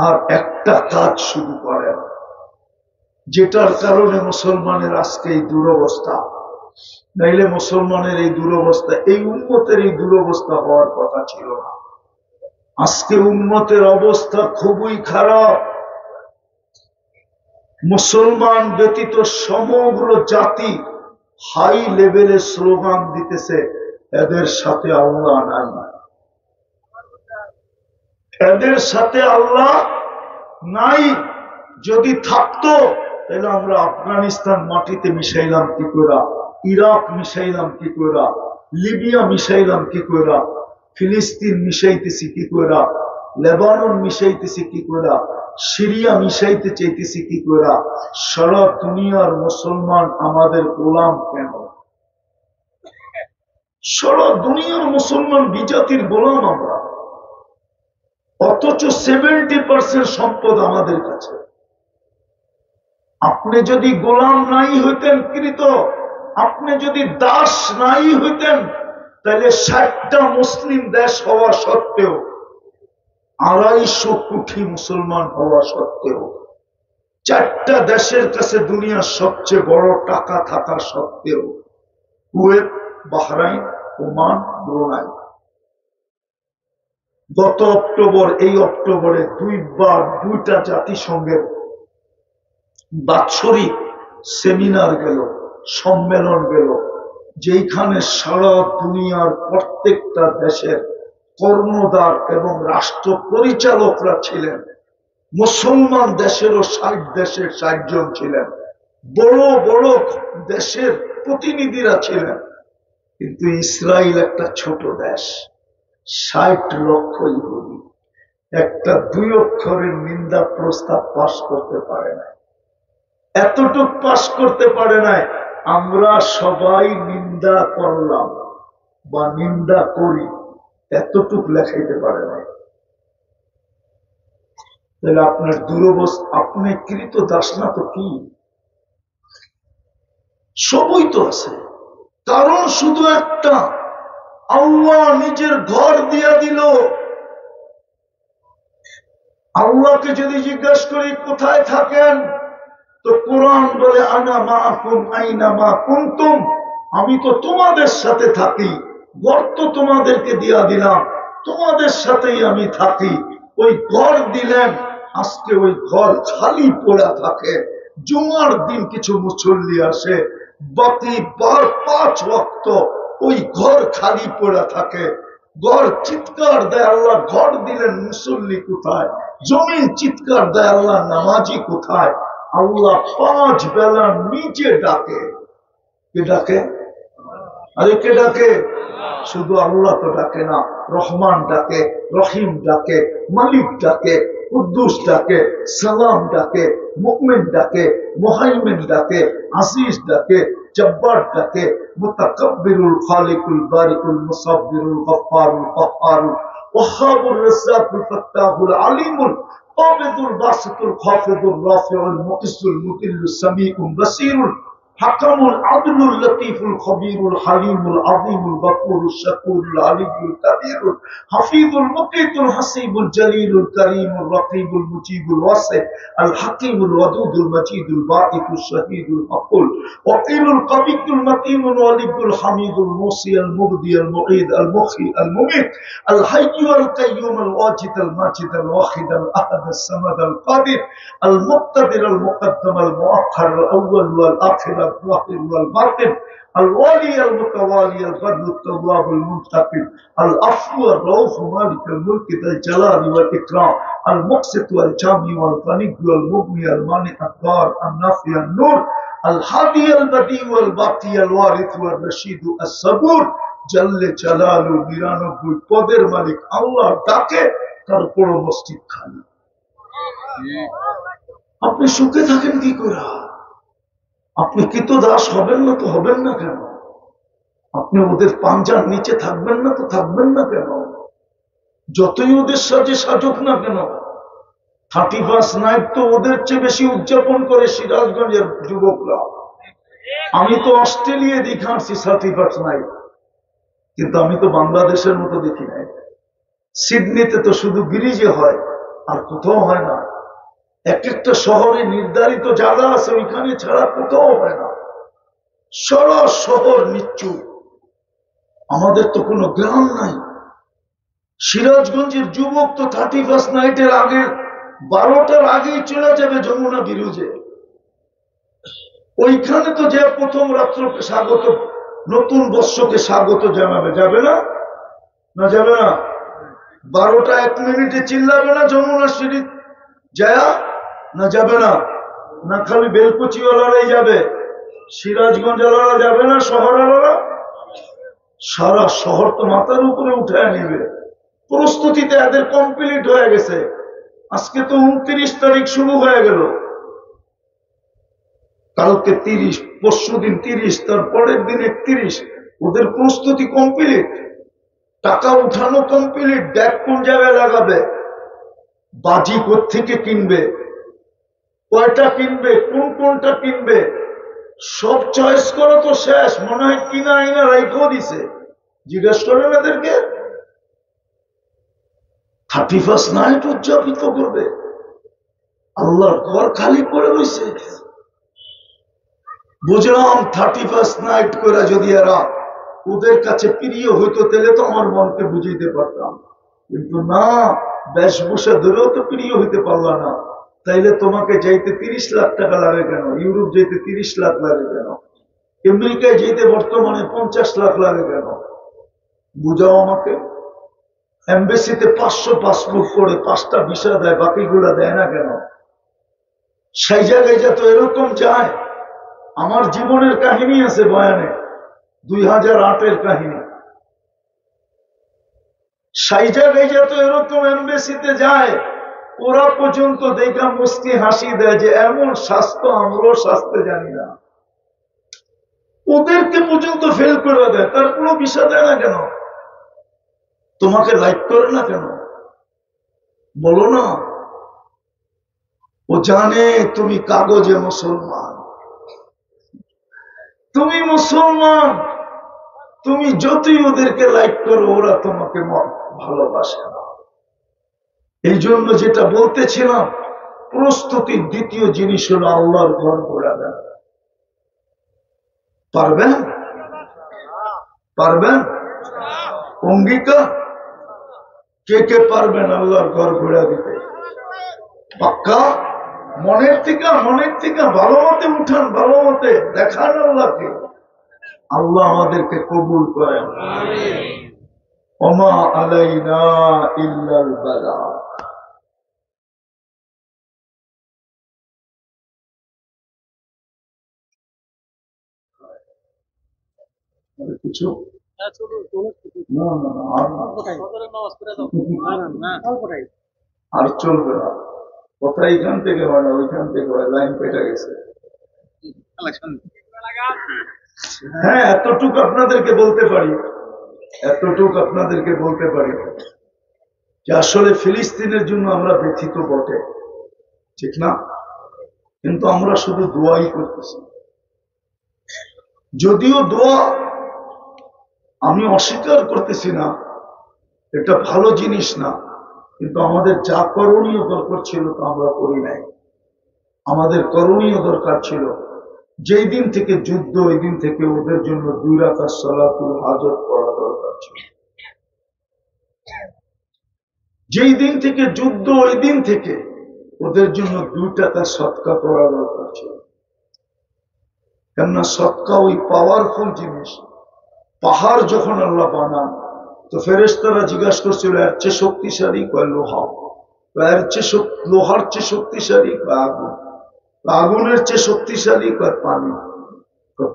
আর একটা কাজ শুধু করেন, যেটার কারণে মুসলমানের আজকে এই দুরবস্থা। নাইলে মুসলমানের এই দুরবস্থা, এই উম্মতের এই দুরবস্থা হওয়ার কথা ছিল না। আজকে উম্মতের অবস্থা খুবই খারাপ। মুসলমান ব্যতীত সমগ্র জাতি হাই লেভেলে স্লোগান দিতেছে, এদের সাথে আল্লাহ নাই, এদের সাথে আল্লাহ নাই। যদি থাকতো তাহলে আমরা আফগানিস্তান মাটিতে মিশাইলাম কি করে, ইরাক মিশাইলাম কি করে, লিবিয়া মিশাইলাম কি করে, ফিলিস্তিন মিশাইতেছি কি করে, লেবানন মিশাইতেছি কি করে, সিরিয়া মিশাইতে চাইতেছি কি করে। সারা দুনিয়ার মুসলমান আমাদের গোলাম কেন? সারা দুনিয়ার মুসলমান বিজাতির গোলাম আমরা, অথচ 70% সম্পদ আমাদের কাছে। আপনি যদি গোলাম নাই হইতেন কৃত, আপনি যদি দাস নাই হইতেন, তাহলে 60টা মুসলিম দেশ হওয়া সত্ত্বেও, 250 কোটি মুসলমান হওয়া সত্ত্বেও, 4টা দেশের কাছে দুনিয়ার সবচেয়ে বড় টাকা থাকা সত্ত্বেও, কুয়েত, বাহরাইন, ওমান, ব্রুনাই, গত অক্টোবর, এই অক্টোবরে 2টা জাতিসংঘের বাৎসরিক সেমিনার গেল, সম্মেলন গেল, যেখানে সারা দুনিয়ার প্রত্যেকটা দেশের কর্ণধার এবং রাষ্ট্র পরিচালকরা ছিলেন। মুসলমান দেশেরও 60 দেশের 60 জন ছিলেন, বড় বড় দেশের প্রতিনিধিরা ছিলেন। কিন্তু ইসরায়েল একটা ছোট দেশ, 60 লক্ষ ইহুদি, একটা 2 অক্ষরের নিন্দা প্রস্তাব পাশ করতে পারে না। এতটুক পাশ করতে পারে নাই, আমরা সবাই নিন্দা করলাম বা নিন্দা করি, এতটুক লেখাইতে পারে নাই। তাহলে আপনার দুরবস্থা, আপনি কৃত দাস না তো কি? সবই তো আছে, কারণ শুধু একটা, আল্লাহ নিজের ঘর দিয়া দিল। আল্লাহকে যদি জিজ্ঞাসা করি কোথায় থাকেন, তো কোরআন বলে আনা মাআকুম আইনা মা কুনতুম, আমি তো তোমাদের সাথে থাকি, ঘর তো তোমাদেরকে দিয়া দিলাম, তোমাদের সাথেই আমি থাকি। ওই ঘর দিলেন, আজকে ওই ঘর খালি পড়া থাকে। জুমার দিন কিছু মুসল্লি আসে, বাকি 5 ওয়াক্ত ওই ঘর খালি পড়া থাকে। ঘর চিৎকার দেয়, আল্লাহ ঘর দিলেন, মুসল্লি কোথায়? জমিন চিৎকার দেয়, আল্লাহ নামাজি কোথায়? আল্লাহ 5 বেলা নিচে ডাকে। কে ডাকে? আরে কে ডাকে? শুধু আল্লাহ তো ডাকে না, রহমান ডাকে, রহিম ডাকে, মালিক ডাকে, কুদ্দুস ডাকে, সালাম ডাকে, মুমিন ডাকে, মুহাইমিন ডাকে, আজিজ ডাকে, জব্বার ডাকে, মুতাকাব্বিরুল খালিকুল বারিকুল মুসাব্বিরুল গফফারুল কহ্হারুল ওয়াহ্হাবুর রাজ্জাকুল ফাত্তাহুল আলিমুল কাবিদুল বাসিতুল খাফিদুর রাফিউল মুইসুল মুতিল্লুস সামিউল বাসীরুল হাকামুল আদলুল লতীফুল খবীরুল হালিমুল আযীমুল গফুরুশ শাকুরুল আলিয়ুল কাবীরুল হাফিজুল মুকিতুল হাসিবুল জলিলুল কারীমুর রকিবুল মুজিবুল ওয়াসি আল হাকীমুল ওয়াদুদুল মাজিদুল বাঈতুশ শাহীদুল মাকুল ওয়াকিলুল কবিয়ুল মাতিনুল ওয়ালিদুল হামিদুল মুসি আল মুবদি আল মুঈদ আল মুখি আল মুমিত আল হাইয়্যু আল কাইয়্যুম আল ওয়াজিদ আল মাজিদ আল ওয়াহিদ আল আহাদ আস সামাদ আল কাদির আল মুক্তাদির আল মুকদ্দম আল মুআখ্খার আল আউয়াল ওয়াল আখির الظاهر والباطن الوالي المتوالي البر التواب المنتقم العفو الرؤوف مالك الملك ذا الجلال والاكرام المقسط والجامع والغني والمغني المانع الضار النافع النور الهادي البديع والباقي الوارث والرشيد الصبور جل جلاله 99 পদের মালিক আল্লাহ ডাকে, তারপর মসজিদ খালি। আপনি সুখে থাকেন কি করে? আপনি কৃতদাস হবেন না তো হবেন না কেন? আপনি ওদের পাঞ্জার নিচে থাকবেন না তো থাকবেন না কেন? যতই ওদের সাজে সাজুক না কেন, 31 নাইট তো ওদের চেয়ে বেশি উদযাপন করে সিরাজগঞ্জের যুবকরা। আমি তো অস্ট্রেলিয়া দেখাচ্ছি 31 নাইট, কিন্তু আমি তো বাংলাদেশের মতো দেখি নাই। সিডনিতে তো শুধু ব্রিজে হয়, আর কোথাও হয় না। এক একটা শহরে নির্ধারিত জায়গা আছে, ওইখানে ছাড়া কোথাও হয় না। সারা শহর নিশ্চুপ। আমাদের তো কোনো গ্রাম নাই। সিরাজগঞ্জের যুবক তো 31st নাইটের আগে 12টার আগেই চলে যাবে যমুনা বিরুজে। ওইখানে তো যে প্রথম রাত্রকে স্বাগত, নতুন বর্ষকে স্বাগত জানাবে, যাবে না? না যাবে না? 12টা 1 মিনিটে চিল্লাবে না যমুনা সিঁড়ি যায়া? না যাবে না? না খালি বেলকুচিওয়ালারাই যাবে? সিরাজগঞ্জ আলারা যাবে না? শহর আলারা? সারা শহর তো মাথার উপরে উঠায় নিবে। প্রস্তুতিতে এদের কমপ্লিট হয়ে গেছে। আজকে তো 29 তারিখ শুরু হয়ে গেল, কালকে 30, পরশু দিন 30, তার পরের দিন 31। ওদের প্রস্তুতি কমপ্লিট, টাকা উঠানো কমপ্লিট। ব্যাগ কোন জায়গায় লাগাবে, বাজি কোত্থেকে কিনবে, কয়টা কিনবে, কোনটা কিনবে, সব চয়েস করা তো শেষ। মনে হয় কিনা আইনা রাইখেও দিছে। জিজ্ঞেস করেন এদেরকে। 31st নাইট উদযাপিত করবে, আল্লাহর ঘর খালি করে রয়েছে। বুঝলাম 31st নাইট করে যদি এরা ওদের কাছে প্রিয় হইতো, তাহলে তো আমার মনকে বুঝাইতে পারতাম। কিন্তু না, বেশভূষা ধরেও তো প্রিয় হইতে পারলা না। তাইলে তোমাকে যাইতে 30 লাখ টাকা লাগে কেন? ইউরোপ যাইতে 30 লাখ লাগে কেন? আমেরিকায় যেতে বর্তমানে 50 লাখ লাগে কেন? বুঝাও আমাকে। এমবেসিতে 500 পাসপোর্ট করে 5টা ভিসা দেয়, বাকিগুলা দেয় না কেন? সেই জায়গায় যা তো এরকম যায়। আমার জীবনের কাহিনী আছে বয়ানে, 2008-এর কাহিনী। সেই জায়গায় যা তো এরকম এমবেসিতে যায়, ওরা পর্যন্ত দেখা মুস্কি হাসি দেয় যে এমন স্বাস্থ্য আমরাও স্বাস্থ্য জানি না। ওদেরকে পর্যন্ত ফেল করে দেয়, তারপরও ভিসা দেয় না কেন? তোমাকে লাইক করে না কেন? বলো না। ও জানে তুমি কাগজে মুসলমান, তুমি মুসলমান। তুমি যতই ওদেরকে লাইক করো, ওরা তোমাকে ভালোবাসে না। এই জন্য যেটা বলতেছিলাম, প্রস্তুতির দ্বিতীয় জিনিস হলো আল্লাহর ঘর ঘোরা দেন। পারবেন? পারবেন? অঙ্গীকার? কে কে পারবেন আল্লাহর ঘর ঘোরা দিতে? পাক্কা? মনের থেকে ভালো মতে উঠান, ভালো মতে দেখান আল্লাহকে। আল্লাহ আমাদেরকে কবুল করেন। ওমা আলাইনা ইল্লাল বালাগ। কিছু না না না, আর চলবে না। কথা এখান থেকে হয় না, ওইখান থেকে হয়। লাইন পেটে গেছে। হ্যাঁ, এতটুকু আপনাদেরকে বলতে পারি, যে আসলে ফিলিস্তিনের জন্য আমরা ব্যথিত বটে, ঠিক না? কিন্তু আমরা শুধু দোয়াই করতেছি। যদিও দোয়া আমি অস্বীকার করতেছি না, এটা ভালো জিনিস না, কিন্তু আমাদের যা করণীয় দরকার ছিল তা আমরা করি নাই। আমাদের করণীয় দরকার ছিল, যেই দিন থেকে যুদ্ধ, ওই দিন থেকে ওদের জন্য 2 রাকাত সালাতুল হাজত করা দরকার ছিল। যেই দিন থেকে যুদ্ধ, ওই দিন থেকে ওদের জন্য 2 টাকা সদকা করা দরকার ছিল। কেননা সদকা ওই পাওয়ারফুল জিনিস। পাহাড় যখন আল্লাহ বানান, তো ফেরেশতারা জিজ্ঞাসা করছিল এর চেয়ে শক্তিশালী? কয় লোহা। এর চেয়ে লোহার চেয়ে শক্তিশালী? কয় আগুন। আগুনের চেয়ে শক্তিশালী? কয় পানি।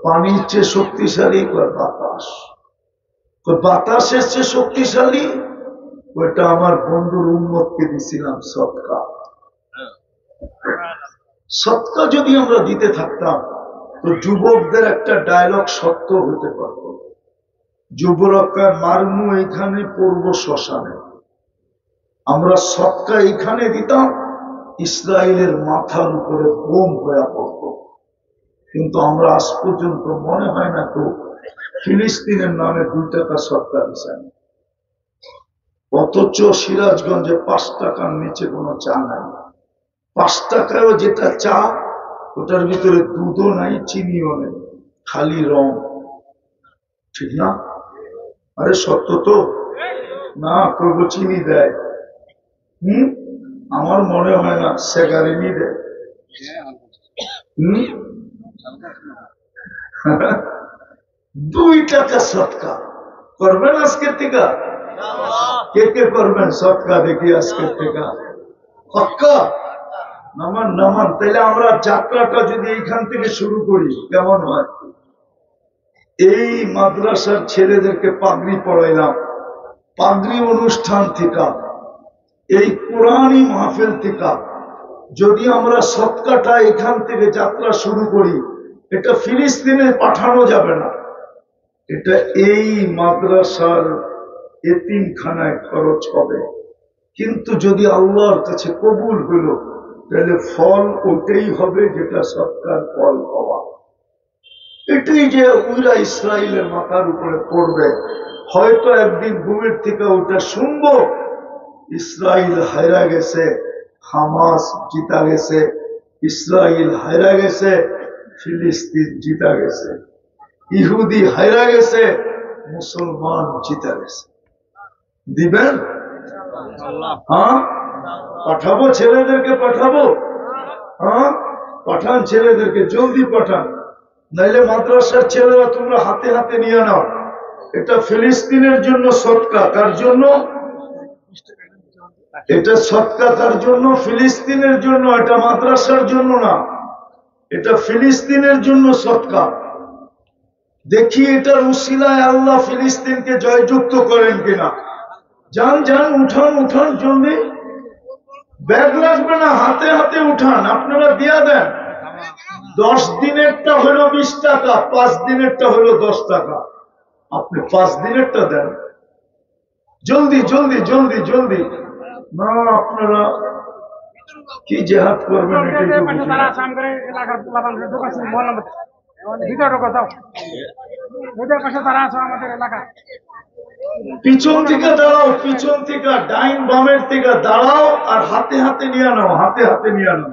পানির চেয়ে শক্তিশালী? কয় বাতাস। বাতাসের চেয়ে শক্তিশালী? ওইটা আমার বন্ধুর উম্মতকে দিছিলাম সদকা। সদকা যদি আমরা দিতে থাকতাম, তো যুবকদের একটা ডায়লগ সত্য হতে পারত। যুবকরা মারমু এখানে, পড়ব শ্মশানে। আমরা সদকা এখানে দিতাম, ইসরায়েলের মাথার উপরে বোম হয়ে পড়ত। কিন্তু আমরা আজ পর্যন্ত মনে হয় না তো ফিলিস্তিনের নামে 2 টাকা সদকা দিচ্ছেন। অথচ সিরাজগঞ্জে 5 টাকার নিচে কোনো চা নাই। 5 টাকায়ও যেটা চা, ওটার ভিতরে দুধও নাই, চিনিও নেই, খালি রং। ঠিক না? আরে সত্য তো না? করবো চিনি দেয়? আমার মনে হয় না, সেগারিনি দেয়। 2 টাকা সৎকা করবেন আজকের থেকে? কে কে করবেন সৎকা দেখি আজকের থেকে? পাক্কা? নামান নামান। তাহলে আমরা যাত্রাটা যদি এইখান থেকে শুরু করি কেমন হয়? এই মাদ্রাসার ছেলেদেরকে পাগড়ি পড়াইলাম, পাগড়ি অনুষ্ঠান থেকে, এই কোরআনী মাহফিল থেকে যদি আমরা সৎকাটা এখান থেকে যাত্রা শুরু করি, এটা ফিলিস্তিনে পাঠানো যাবে না, এটা এই মাদ্রাসার এতিমখানায় খরচ হবে। কিন্তু যদি আল্লাহর কাছে কবুল হলো, তাহলে ফল ওটাই হবে যেটা সৎকার ফল হওয়া। এটাই যে উইরা ইসরায়েলের মাথার উপরে পড়বে, হয়তো একদিন ঘুমের থেকে ওটা শুনবো, ইসরায়েল হায়রা গেছে, হামাস জিতা গেছে, ইসরায়েল হায়রা গেছে, ফিলিস্তিন জিতা গেছে, ইহুদি হায়রা গেছে, মুসলমান জিতা গেছে। দিবেন? হ্যাঁ, পাঠাবো ছেলেদেরকে, পাঠাবো। হ্যাঁ, পাঠান ছেলেদেরকে, জলদি পাঠান, নাইলে মাদ্রাসার ছেলেরা তোমরা হাতে হাতে নিয়ে নাও। এটা ফিলিস্তিনের জন্য সৎকা, কার জন্য? এটা সৎকা কার জন্য? ফিলিস্তিনের জন্য। এটা মাদ্রাসার জন্য না, এটা ফিলিস্তিনের জন্য সৎকা। দেখি এটার উসিলায় আল্লাহ ফিলিস্তিনকে জয়যুক্ত করেন কিনা। যান যান, উঠান উঠান, জলদি। ব্যাগ লাগবে না, হাতে হাতে উঠান, আপনারা দিয়া দেন। 10 দিনেরটা হলো 20 টাকা, 5 দিনেরটা হলো 10 টাকা। আপনি 5 দিনেরটা দেন, জলদি জলদি জলদি জলদি। না, আপনারা কি জেহাদ করবেন? পিছন থেকে দাঁড়াও, পিছন থেকে, ডাইন বামের থেকে দাঁড়াও, আর হাতে হাতে নিয়ে নাও, হাতে হাতে নিয়ে নাও।